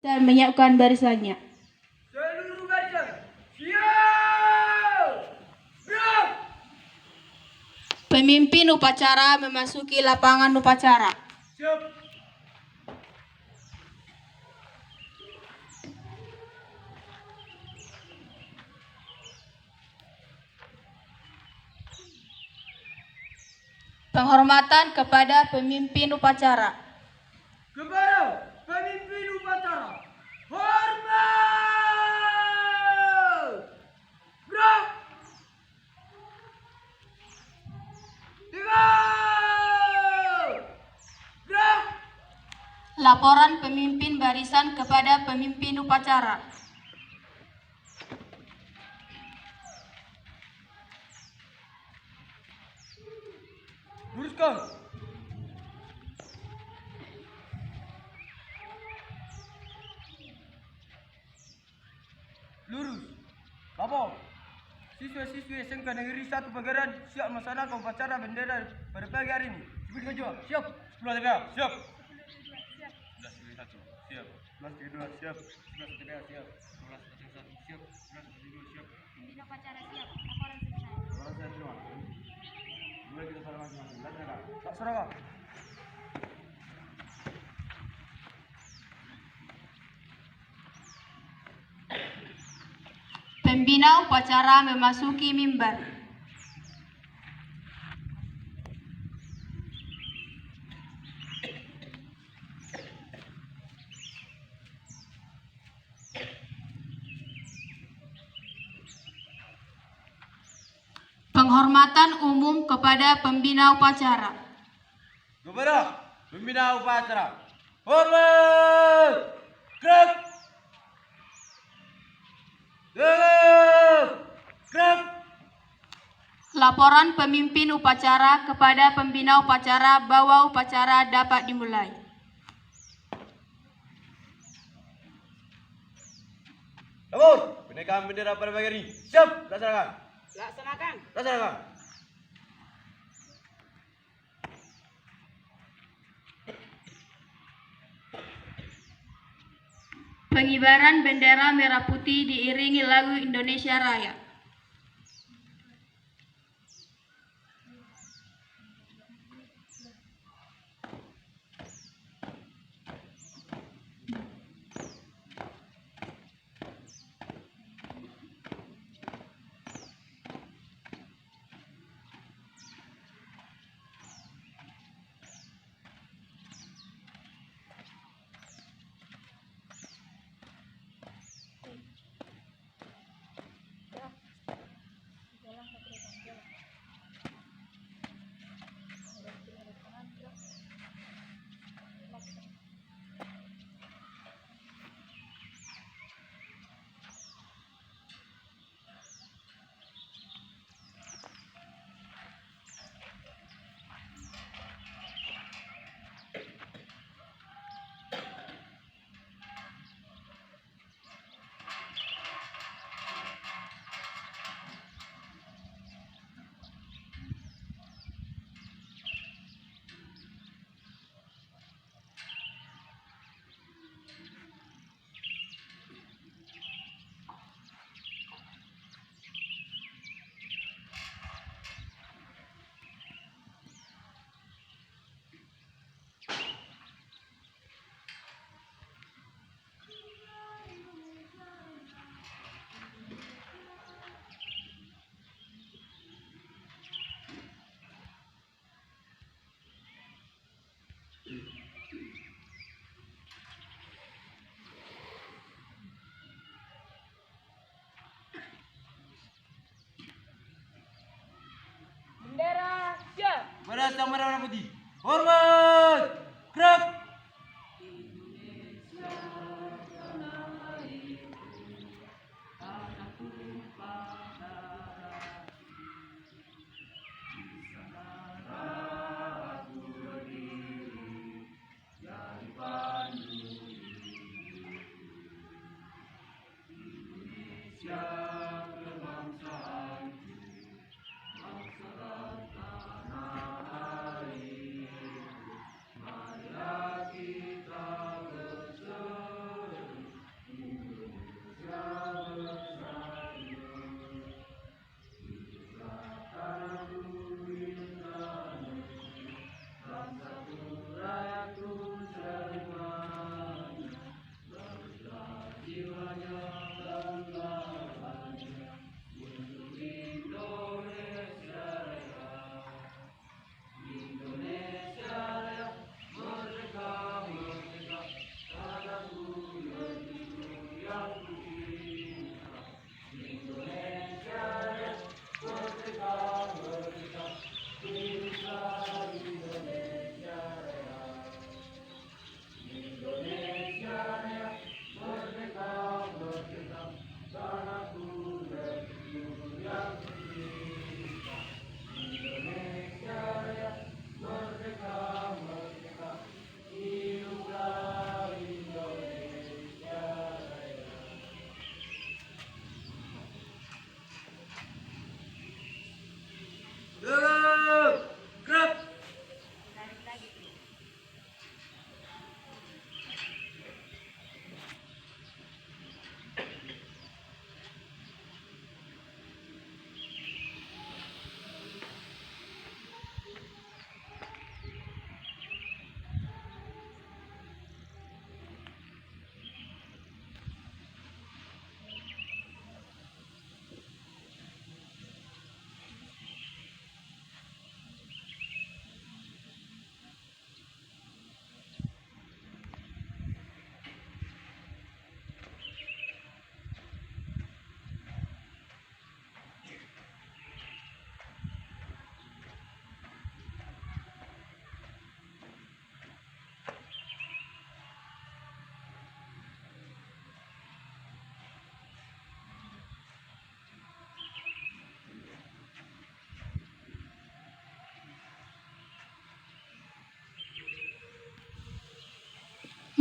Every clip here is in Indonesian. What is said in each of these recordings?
dan menyiapkan barisannya. Seluruh barisan, siap! Gerak! Pemimpin upacara memasuki lapangan upacara. Siap! Penghormatan kepada pemimpin upacara. Kepada pemimpin upacara, hormat! Gerak! Tinggal! Gerak! Laporan pemimpin barisan kepada pemimpin upacara. Luruskan. Lurus. Lapor. Siswa-siswi SMK Negeri 1 Pagaran siap melaksanakan upacara bendera pada pagi hari ini. Seperti kejua. Siap. 10 TPA. Siap. 11 TPA. Siap. 11 TPA. Siap. 11 TPA. Siap. 11 TPA. Siap. 11 TPA. Siap. Pemimpin upacara siap. Laporan selesai. Laporan saya terima. Mulai kita salam masing-masing. Tak seragam. Pembina upacara memasuki mimbar. Penghormatan umum kepada pembina upacara. Kepada pembina upacara, hormat! Gerak! Gerak! Gerak! Laporan pemimpin upacara kepada pembina upacara bahwa upacara dapat dimulai. Lapor, penaikan bendera pada pagi ini. Siap, laksanakan. Laksanakan. Laksanakan. Pengibaran bendera merah putih diiringi lagu Indonesia Raya. Bendera siap. Kepada sang merah putih, hormat! Gerak!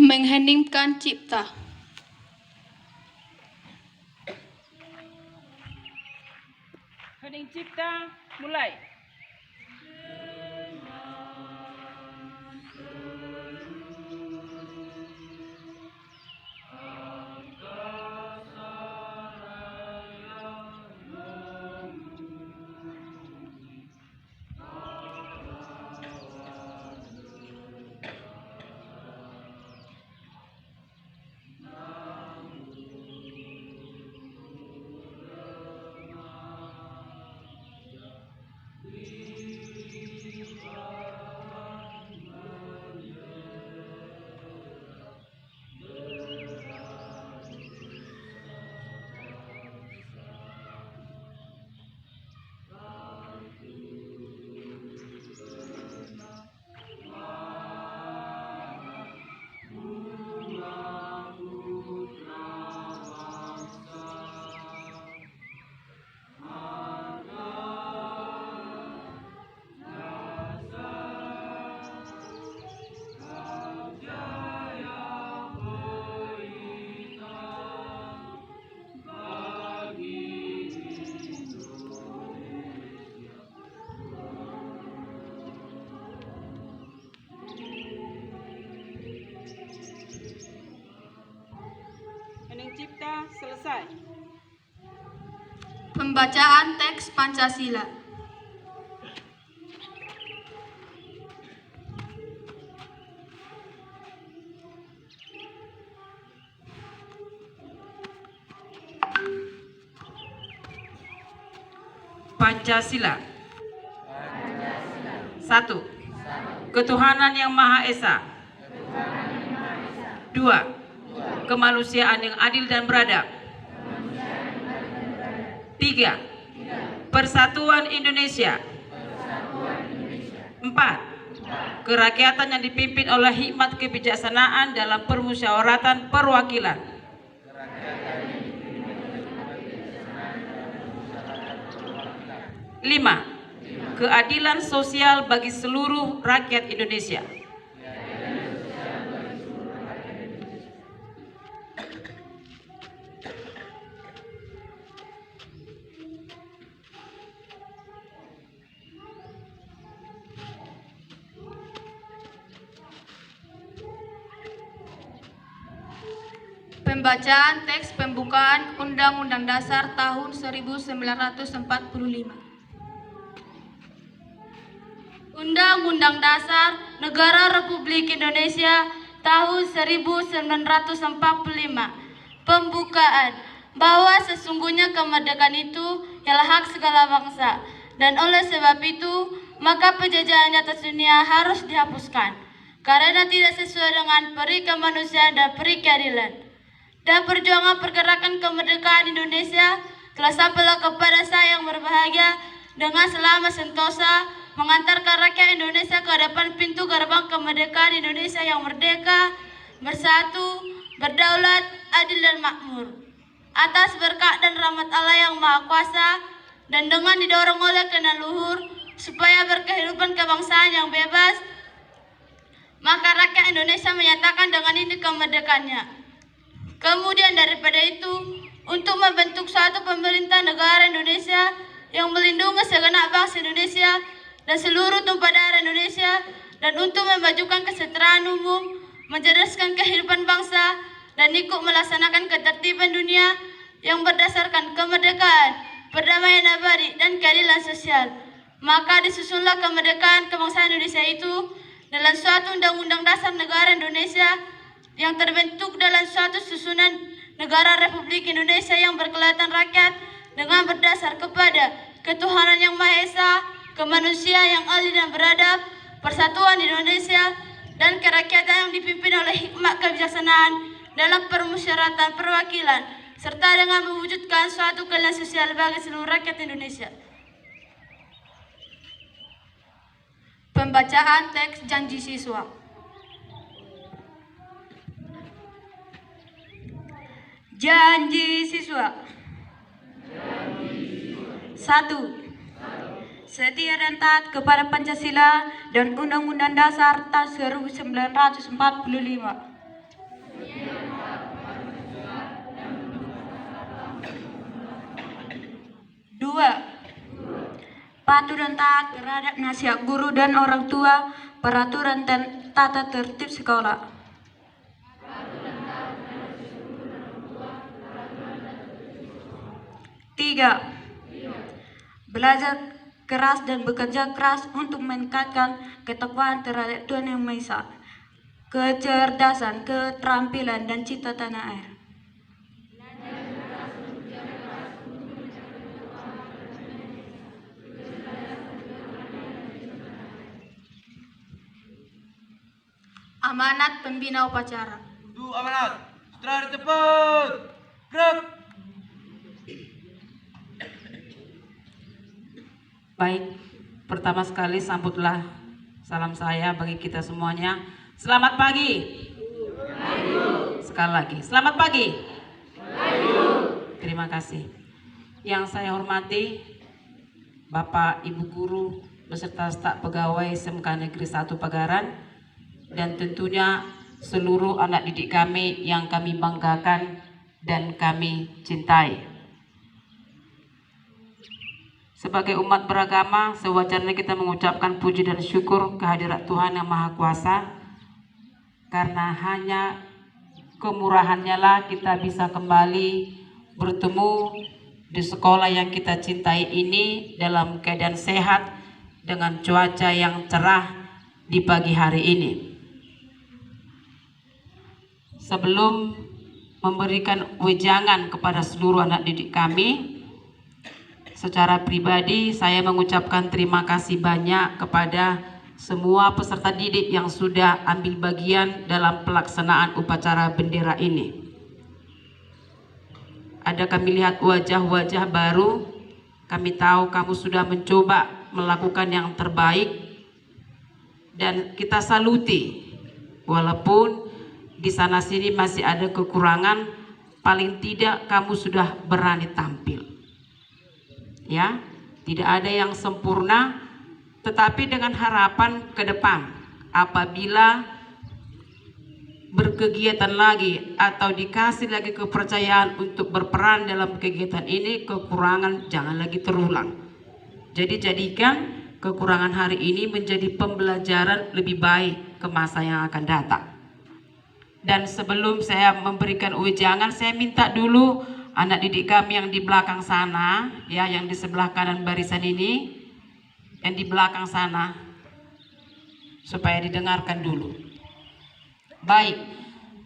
Mengheningkan cipta. Hening cipta, mulai. Hening cipta, selesai. Pembacaan teks Pancasila. Pancasila. 1. Ketuhanan yang Maha Esa. 2. Kemanusiaan yang adil dan beradab. 3. Persatuan Indonesia. 4. Kerakyatan yang dipimpin oleh hikmat kebijaksanaan dalam permusyawaratan perwakilan. 5. Keadilan sosial bagi seluruh rakyat Indonesia. Pembacaan teks pembukaan Undang-Undang Dasar tahun 1945. Undang-Undang Dasar Negara Republik Indonesia tahun 1945. Pembukaan bahwa sesungguhnya kemerdekaan itu ialah hak segala bangsa, dan oleh sebab itu maka penjajahan di atas dunia harus dihapuskan karena tidak sesuai dengan peri kemanusiaan dan peri keadilan. Dan perjuangan pergerakan kemerdekaan Indonesia telah sampailah kepada saya yang berbahagia dengan selama sentosa mengantarkan rakyat Indonesia ke hadapan pintu gerbang kemerdekaan Indonesia yang merdeka, bersatu, berdaulat, adil dan makmur. Atas berkat dan rahmat Allah yang Maha Kuasa dan dengan didorong oleh kenan luhur supaya berkehidupan kebangsaan yang bebas, maka rakyat Indonesia menyatakan dengan ini kemerdekaannya. Kemudian daripada itu, untuk membentuk suatu pemerintah negara Indonesia yang melindungi segenap bangsa Indonesia dan seluruh tumpah darah Indonesia, dan untuk memajukan kesejahteraan umum, mencerdaskan kehidupan bangsa, dan ikut melaksanakan ketertiban dunia yang berdasarkan kemerdekaan, perdamaian abadi, dan keadilan sosial. Maka disusunlah kemerdekaan kebangsaan Indonesia itu dalam suatu Undang-Undang Dasar Negara Indonesia yang terbentuk dalam suatu susunan negara Republik Indonesia yang berkedaulatan rakyat dengan berdasar kepada ketuhanan yang Maha Esa, kemanusiaan yang adil dan beradab, persatuan Indonesia, dan kerakyatan yang dipimpin oleh hikmat kebijaksanaan dalam permusyawaratan perwakilan, serta dengan mewujudkan suatu keadilan sosial bagi seluruh rakyat Indonesia. Pembacaan teks janji siswa. Janji siswa. 1. Setia dan taat kepada Pancasila dan Undang-Undang Dasar tahun 1945. patuh dan taat terhadap nasihat guru dan orang tua, peraturan dan tata tertib sekolah. 3. Belajar keras dan bekerja keras untuk meningkatkan ketakwaan terhadap Tuhan Yang Maha Esa, kecerdasan, keterampilan, dan cita tanah air. Amanat pembina upacara. Untuk amanat. Setelah cepat. Gerak. Baik, pertama sekali sambutlah salam saya bagi kita semuanya. Selamat pagi. Sekali lagi, selamat pagi. Terima kasih. Yang saya hormati Bapak Ibu Guru beserta staf pegawai SMK Negeri 1 Pagaran, dan tentunya seluruh anak didik kami yang kami banggakan dan kami cintai. Sebagai umat beragama, sewajarnya kita mengucapkan puji dan syukur kehadirat Tuhan Yang Maha Kuasa, karena hanya kemurahannya lah kita bisa kembali bertemu di sekolah yang kita cintai ini dalam keadaan sehat dengan cuaca yang cerah di pagi hari ini. Sebelum memberikan wejangan kepada seluruh anak didik kami, secara pribadi saya mengucapkan terima kasih banyak kepada semua peserta didik yang sudah ambil bagian dalam pelaksanaan upacara bendera ini. Ada kami lihat wajah-wajah baru, kami tahu kamu sudah mencoba melakukan yang terbaik dan kita saluti. Walaupun di sana sini masih ada kekurangan, paling tidak kamu sudah berani tampil. Ya, tidak ada yang sempurna, tetapi dengan harapan ke depan apabila berkegiatan lagi atau dikasih lagi kepercayaan untuk berperan dalam kegiatan ini, kekurangan jangan lagi terulang. Jadi jadikan kekurangan hari ini menjadi pembelajaran lebih baik ke masa yang akan datang. Dan sebelum saya memberikan wejangan, saya minta dulu anak didik kami yang di belakang sana, ya, yang di sebelah kanan barisan ini, yang di belakang sana, supaya didengarkan dulu. Baik,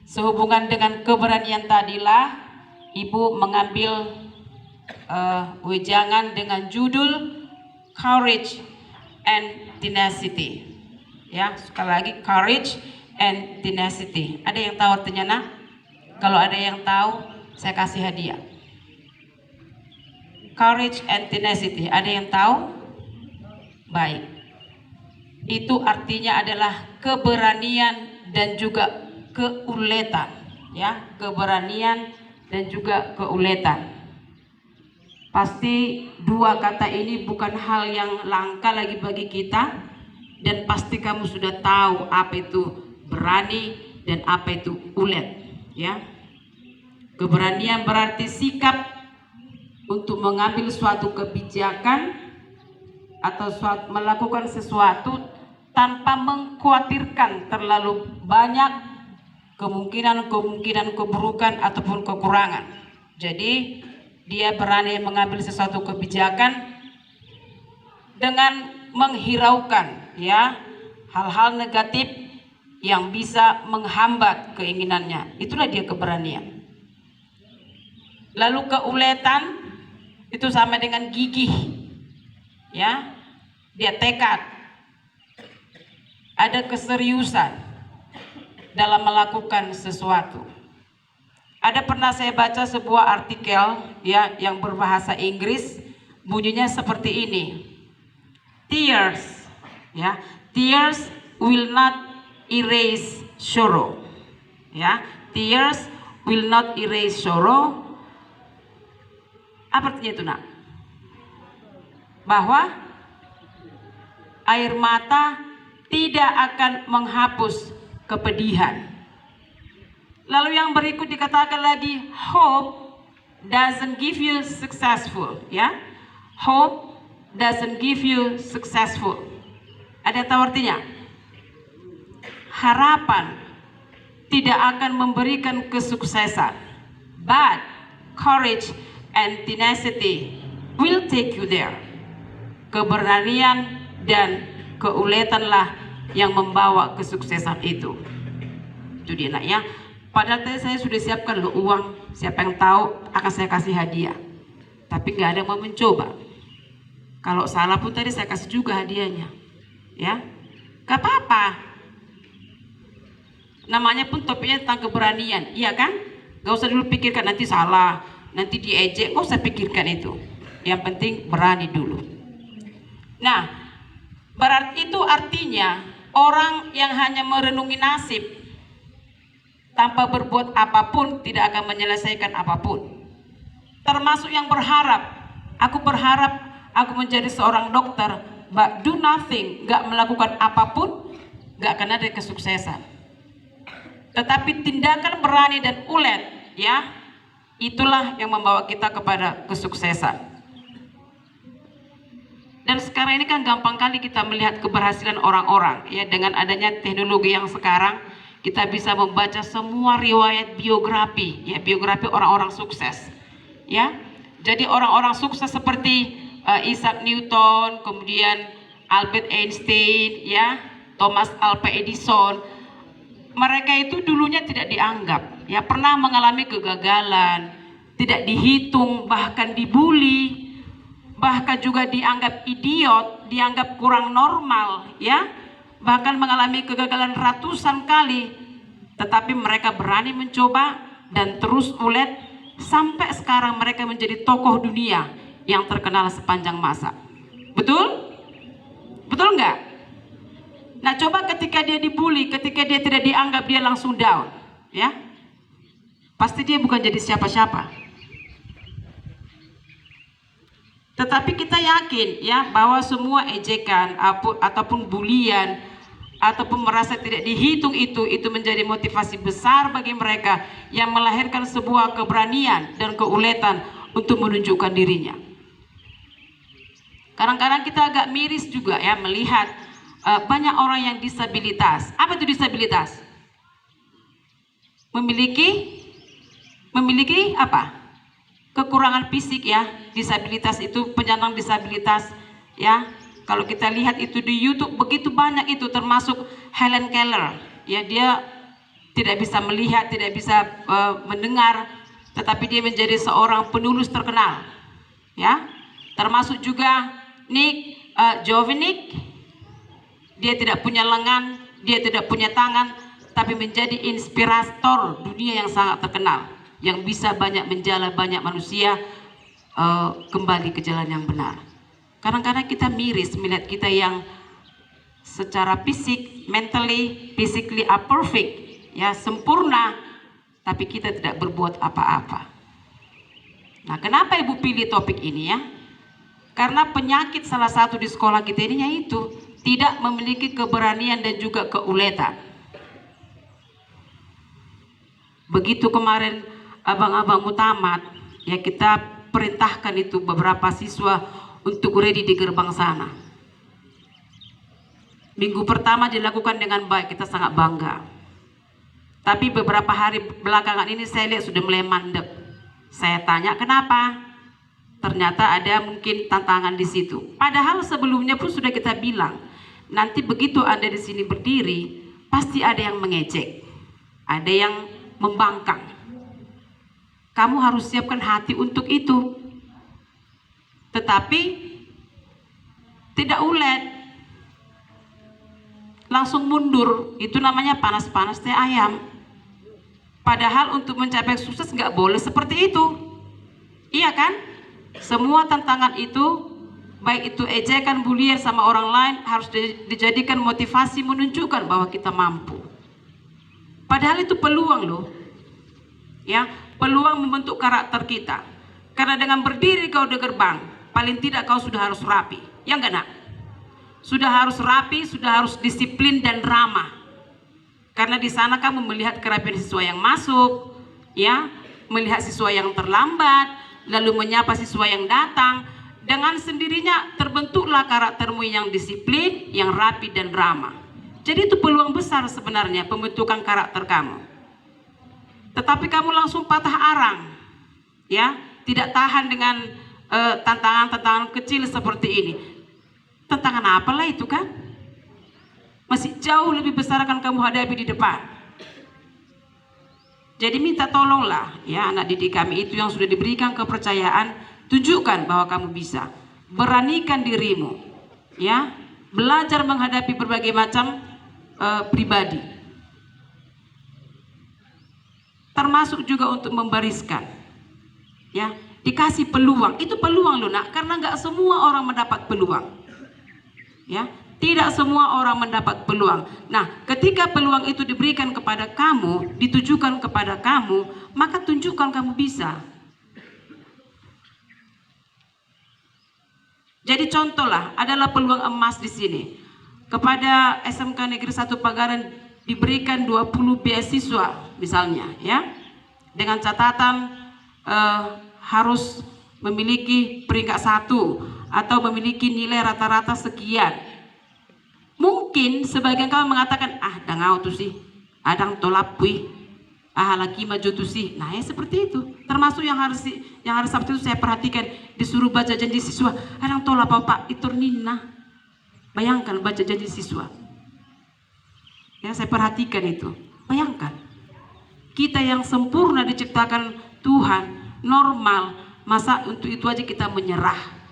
sehubungan dengan keberanian tadilah, Ibu mengambil wejangan dengan judul Courage and Tenacity. Ya, sekali lagi, Courage and Tenacity. Ada yang tahu artinya, nak? Kalau ada yang tahu, saya kasih hadiah. Courage and Tenacity, ada yang tahu? Baik, itu artinya adalah keberanian dan juga keuletan, ya, keberanian dan juga keuletan. Pasti dua kata ini bukan hal yang langka lagi bagi kita, dan pasti kamu sudah tahu apa itu berani dan apa itu ulet, ya. Keberanian berarti sikap untuk mengambil suatu kebijakan atau melakukan sesuatu tanpa mengkhawatirkan terlalu banyak kemungkinan keburukan ataupun kekurangan. Jadi dia berani mengambil sesuatu kebijakan dengan menghiraukan, ya, hal-hal negatif yang bisa menghambat keinginannya. Itulah dia keberanian. Lalu keuletan itu sama dengan gigih, ya, dia tekad, ada keseriusan dalam melakukan sesuatu. Ada pernah saya baca sebuah artikel, ya, yang berbahasa Inggris, bunyinya seperti ini. Tears, ya, tears will not erase sorrow, ya, tears will not erase sorrow. Apa artinya itu, nak? Bahwa air mata tidak akan menghapus kepedihan. Lalu yang berikut dikatakan lagi, hope doesn't give you successful, ya. Hope doesn't give you successful. Ada tahu artinya? Harapan tidak akan memberikan kesuksesan, but courage and tenacity will take you there. Keberanian dan keuletanlah yang membawa kesuksesan itu. Itu dia nak ya. Padahal tadi saya sudah siapkan loh uang, siapa yang tahu akan saya kasih hadiah. Tapi nggak ada yang mau mencoba. Kalau salah pun tadi saya kasih juga hadiahnya, ya, gak apa-apa. Namanya pun topiknya tentang keberanian, iya kan? Gak usah dulu pikirkan nanti salah, nanti diejek, gak usah pikirkan itu. Yang penting berani dulu. Nah, berarti itu artinya orang yang hanya merenungi nasib tanpa berbuat apapun tidak akan menyelesaikan apapun. Termasuk yang berharap, aku berharap aku menjadi seorang dokter, but do nothing, gak melakukan apapun, gak akan ada kesuksesan. Tetapi tindakan berani dan ulet, ya, itulah yang membawa kita kepada kesuksesan. Dan sekarang ini kan gampang kali kita melihat keberhasilan orang-orang, ya, dengan adanya teknologi yang sekarang kita bisa membaca semua riwayat biografi, ya, biografi orang-orang sukses, ya. Jadi orang-orang sukses seperti Isaac Newton, kemudian Albert Einstein, ya, Thomas Alva Edison, mereka itu dulunya tidak dianggap, ya, pernah mengalami kegagalan, tidak dihitung, bahkan dibully, bahkan juga dianggap idiot, dianggap kurang normal, ya, bahkan mengalami kegagalan ratusan kali, tetapi mereka berani mencoba dan terus ulet sampai sekarang mereka menjadi tokoh dunia yang terkenal sepanjang masa. Betul? Betul nggak? Nah, coba ketika dia dibully, ketika dia tidak dianggap, dia langsung down, ya. Pasti dia bukan jadi siapa-siapa. Tetapi kita yakin, ya, bahwa semua ejekan ataupun bulian ataupun merasa tidak dihitung itu menjadi motivasi besar bagi mereka yang melahirkan sebuah keberanian dan keuletan untuk menunjukkan dirinya. Kadang-kadang kita agak miris juga, ya, melihat banyak orang yang disabilitas. Apa itu disabilitas? Memiliki apa? Kekurangan fisik, ya. Disabilitas itu penyandang disabilitas, ya. Kalau kita lihat itu di YouTube begitu banyak itu, termasuk Helen Keller, ya, dia tidak bisa melihat, tidak bisa mendengar, tetapi dia menjadi seorang penulis terkenal, ya. Termasuk juga Nick Jovinic, dia tidak punya lengan, dia tidak punya tangan, tapi menjadi inspirator dunia yang sangat terkenal, yang bisa banyak menjala banyak manusia kembali ke jalan yang benar. Kadang-kadang kita miris melihat kita yang secara fisik, physically are perfect, ya, sempurna, tapi kita tidak berbuat apa-apa. Nah, kenapa Ibu pilih topik ini, ya? Karena penyakit salah satu di sekolah kita ini yaitu tidak memiliki keberanian dan juga keuletan. Begitu kemarin abang-abang tamat, ya, kita perintahkan itu beberapa siswa untuk ready di gerbang sana. Minggu pertama dilakukan dengan baik, kita sangat bangga. Tapi beberapa hari belakangan ini saya lihat sudah mulai mandek. Saya tanya kenapa? Ternyata ada mungkin tantangan di situ. Padahal sebelumnya pun sudah kita bilang, nanti begitu Anda di sini berdiri, pasti ada yang mengejek, ada yang membangkang. Kamu harus siapkan hati untuk itu. Tetapi tidak ulet, langsung mundur. Itu namanya panas-panas teh ayam. Padahal untuk mencapai sukses nggak boleh seperti itu, iya kan? Semua tantangan itu, baik itu ejekan, bulian sama orang lain, harus dijadikan motivasi menunjukkan bahwa kita mampu. Padahal itu peluang loh, ya, peluang membentuk karakter kita. Karena dengan berdiri kau di gerbang, paling tidak kau sudah harus rapi, ya enggak nak? Sudah harus rapi, sudah harus disiplin dan ramah. Karena di sana kamu melihat kerapian siswa yang masuk, ya, melihat siswa yang terlambat, lalu menyapa siswa yang datang, dengan sendirinya terbentuklah karaktermu yang disiplin, yang rapi dan ramah. Jadi itu peluang besar sebenarnya pembentukan karakter kamu. Tetapi kamu langsung patah arang, ya, tidak tahan dengan tantangan-tantangan kecil seperti ini. Tantangan apalah itu kan? Masih jauh lebih besar akan kamu hadapi di depan. Jadi minta tolonglah ya anak didik kami itu yang sudah diberikan kepercayaan, tunjukkan bahwa kamu bisa. Beranikan dirimu, ya, belajar menghadapi berbagai macam pribadi. Termasuk juga untuk membariskan, ya, dikasih peluang. Itu peluang loh nak, karena nggak semua orang mendapat peluang, ya, tidak semua orang mendapat peluang. Nah, ketika peluang itu diberikan kepada kamu, ditujukan kepada kamu, maka tunjukkan kamu bisa. Jadi contohlah adalah peluang emas di sini. Kepada SMK Negeri 1 Pagaran diberikan 20 beasiswa misalnya, ya, dengan catatan harus memiliki peringkat 1 atau memiliki nilai rata-rata sekian. Mungkin sebagian kamu mengatakan, dangau tuh sih, adang tolapui, lagi maju tuh sih. Nah, ya seperti itu. Termasuk yang hari Sabtu itu saya perhatikan disuruh baca janji siswa, adang tolap pak itu nina. Bayangkan baca janji siswa. Ya, saya perhatikan itu. Bayangkan. Kita yang sempurna diciptakan Tuhan, normal, masa untuk itu aja kita menyerah?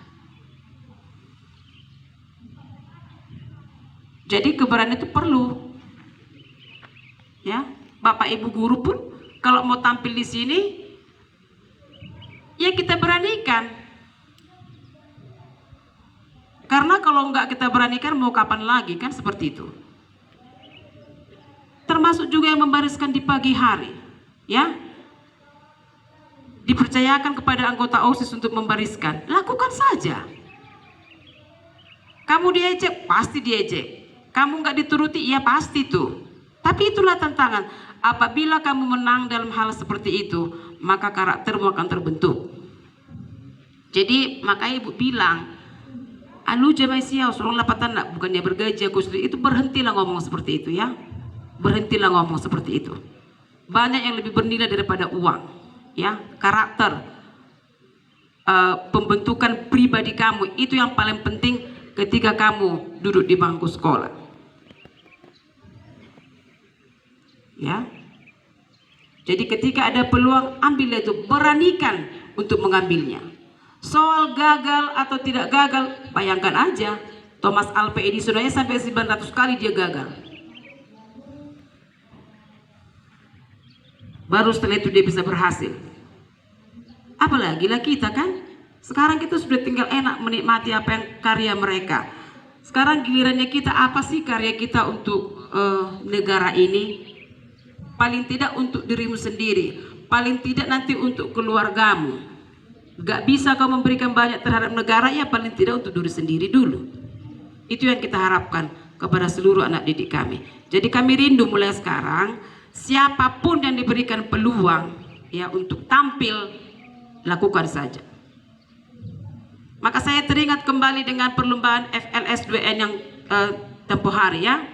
Jadi keberanian itu perlu. Ya, Bapak Ibu guru pun kalau mau tampil di sini, ya kita beranikan. Karena kalau nggak kita beranikan mau kapan lagi kan seperti itu. Termasuk juga yang membariskan di pagi hari, ya. Dipercayakan kepada anggota OSIS untuk membariskan, lakukan saja. Kamu diejek, pasti diejek. Kamu nggak dituruti, ya pasti tuh. Tapi itulah tantangan. Apabila kamu menang dalam hal seperti itu, maka karaktermu akan terbentuk. Jadi makanya ibu bilang, anu jamai siau, sorong lapatan nak, bukan dia bergaji aku itu, berhentilah ngomong seperti itu ya. Berhentilah ngomong seperti itu. Banyak yang lebih bernilai daripada uang, ya. Karakter, pembentukan pribadi kamu itu yang paling penting ketika kamu duduk di bangku sekolah. Ya. Jadi ketika ada peluang, ambillah itu, beranikan untuk mengambilnya. Soal gagal atau tidak gagal, bayangkan aja Thomas Alva Edison aja sampai 900 kali dia gagal. Baru setelah itu dia bisa berhasil. Apalagi lah kita kan. Sekarang kita sudah tinggal enak menikmati apa yang karya mereka. Sekarang gilirannya kita, apa sih karya kita untuk negara ini? Paling tidak untuk dirimu sendiri, paling tidak nanti untuk keluargamu. Gak bisa kau memberikan banyak terhadap negara, ya paling tidak untuk diri sendiri dulu. Itu yang kita harapkan kepada seluruh anak didik kami. Jadi kami rindu mulai sekarang, siapapun yang diberikan peluang ya untuk tampil, lakukan saja. Maka saya teringat kembali dengan perlombaan FLS2N yang tempoh hari ya.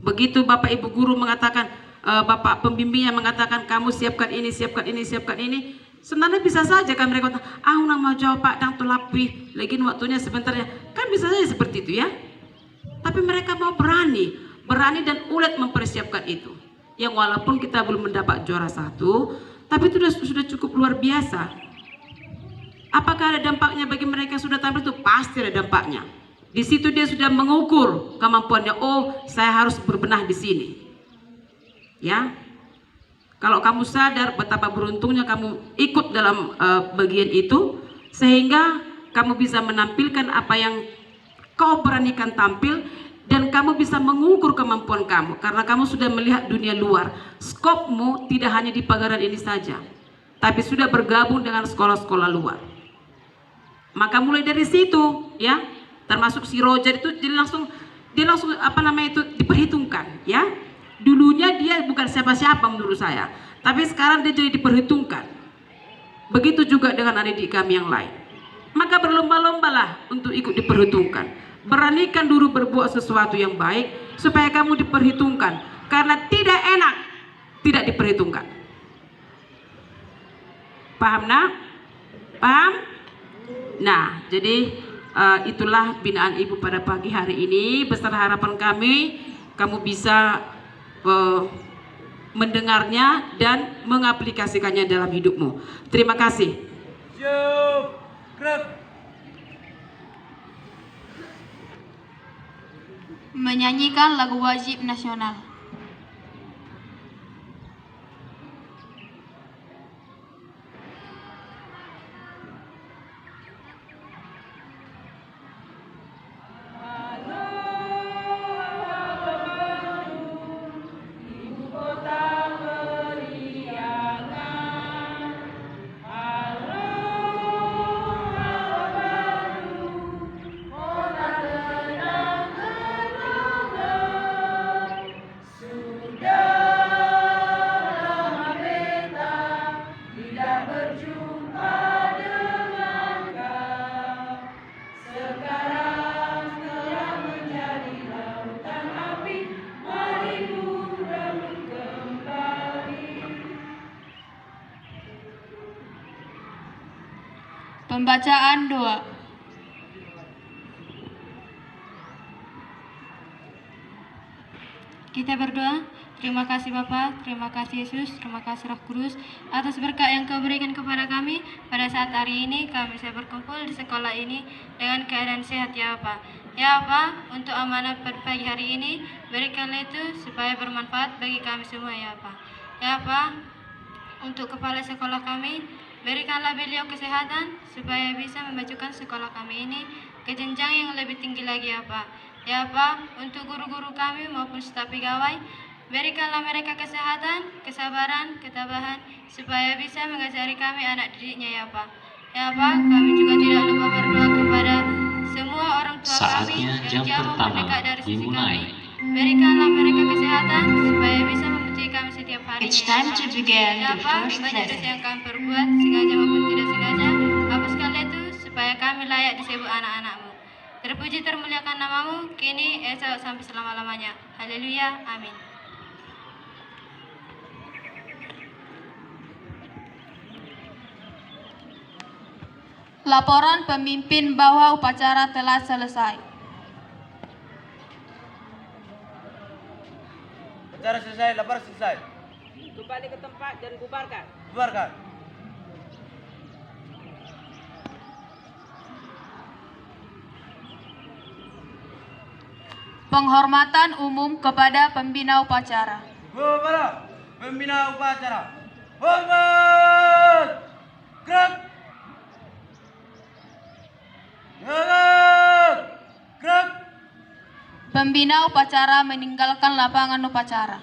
Begitu Bapak Ibu guru mengatakan, Bapak pembimbingnya mengatakan, kamu siapkan ini, siapkan ini, siapkan ini. Sebenarnya bisa saja kan mereka kata, unang mau jawab Pak dang tulapi, lagi waktunya sebentar ya. Kan bisa saja seperti itu ya. Tapi mereka mau berani dan ulet mempersiapkan itu. Yang walaupun kita belum mendapat juara 1, tapi itu sudah cukup luar biasa. Apakah ada dampaknya bagi mereka yang sudah tampil? Itu pasti ada dampaknya. Di situ dia sudah mengukur kemampuannya. Oh, saya harus berbenah di sini. Ya, kalau kamu sadar betapa beruntungnya kamu ikut dalam bagian itu, sehingga kamu bisa menampilkan apa yang kau beranikan tampil, dan kamu bisa mengukur kemampuan kamu karena kamu sudah melihat dunia luar. Skopmu tidak hanya di Pagaran ini saja, tapi sudah bergabung dengan sekolah-sekolah luar. Maka mulai dari situ, ya, termasuk si Roger itu dia langsung apa namanya itu diperhitungkan, ya. Dulunya dia bukan siapa-siapa menurut saya, tapi sekarang dia jadi diperhitungkan. Begitu juga dengan adik-adik kami yang lain. maka berlomba-lombalah untuk ikut diperhitungkan. Beranikan dulu berbuat sesuatu yang baik supaya kamu diperhitungkan, karena tidak enak tidak diperhitungkan. Paham nak? Paham? Nah, jadi itulah binaan ibu pada pagi hari ini. Besar harapan kami kamu bisa mendengarnya dan mengaplikasikannya dalam hidupmu. Terima kasih. Siap. Gerak. Menyanyikan lagu wajib nasional. Pembacaan doa. Kita berdoa. Terima kasih Bapa, terima kasih Yesus, terima kasih Roh Kudus atas berkat yang Kau berikan kepada kami pada saat hari ini kami bisa berkumpul di sekolah ini dengan keadaan sehat ya Bapa. Ya Bapa, untuk amanah pada pagi hari ini berikanlah itu supaya bermanfaat bagi kami semua ya Bapa. Ya Bapa, untuk kepala sekolah kami berikanlah beliau kesehatan supaya bisa memajukan sekolah kami ini ke jenjang yang lebih tinggi lagi ya Pak. Ya Pak, untuk guru-guru kami maupun staf pegawai, berikanlah mereka kesehatan, kesabaran, ketabahan supaya bisa mengajari kami anak didiknya ya Pak. Ya Pak, kami juga tidak lupa berdoa kepada semua orang tua kami yang jauh mendekat dari sisi kami. Berikanlah mereka kesehatan supaya bisa memuji kami setiap hari. It's time to begin Ya the Pak, first banyak dosa lesson. yang kami perbuat, sengaja maupun tidak sengaja. Hapuskanlah itu supaya kami layak disebut anak-anak-Mu. Terpuji termuliakan nama-Mu, kini, esok, sampai selama-lamanya. Haleluya, amin. Laporan pemimpin bahwa upacara telah selesai. Acara selesai, lapar selesai. Kembali ke tempat dan bubarkan. Bubarkan. Penghormatan umum kepada pembina upacara. Kepada pembina upacara. Hormat. Gerak. Gerak. Gerak. Pembina upacara meninggalkan lapangan upacara.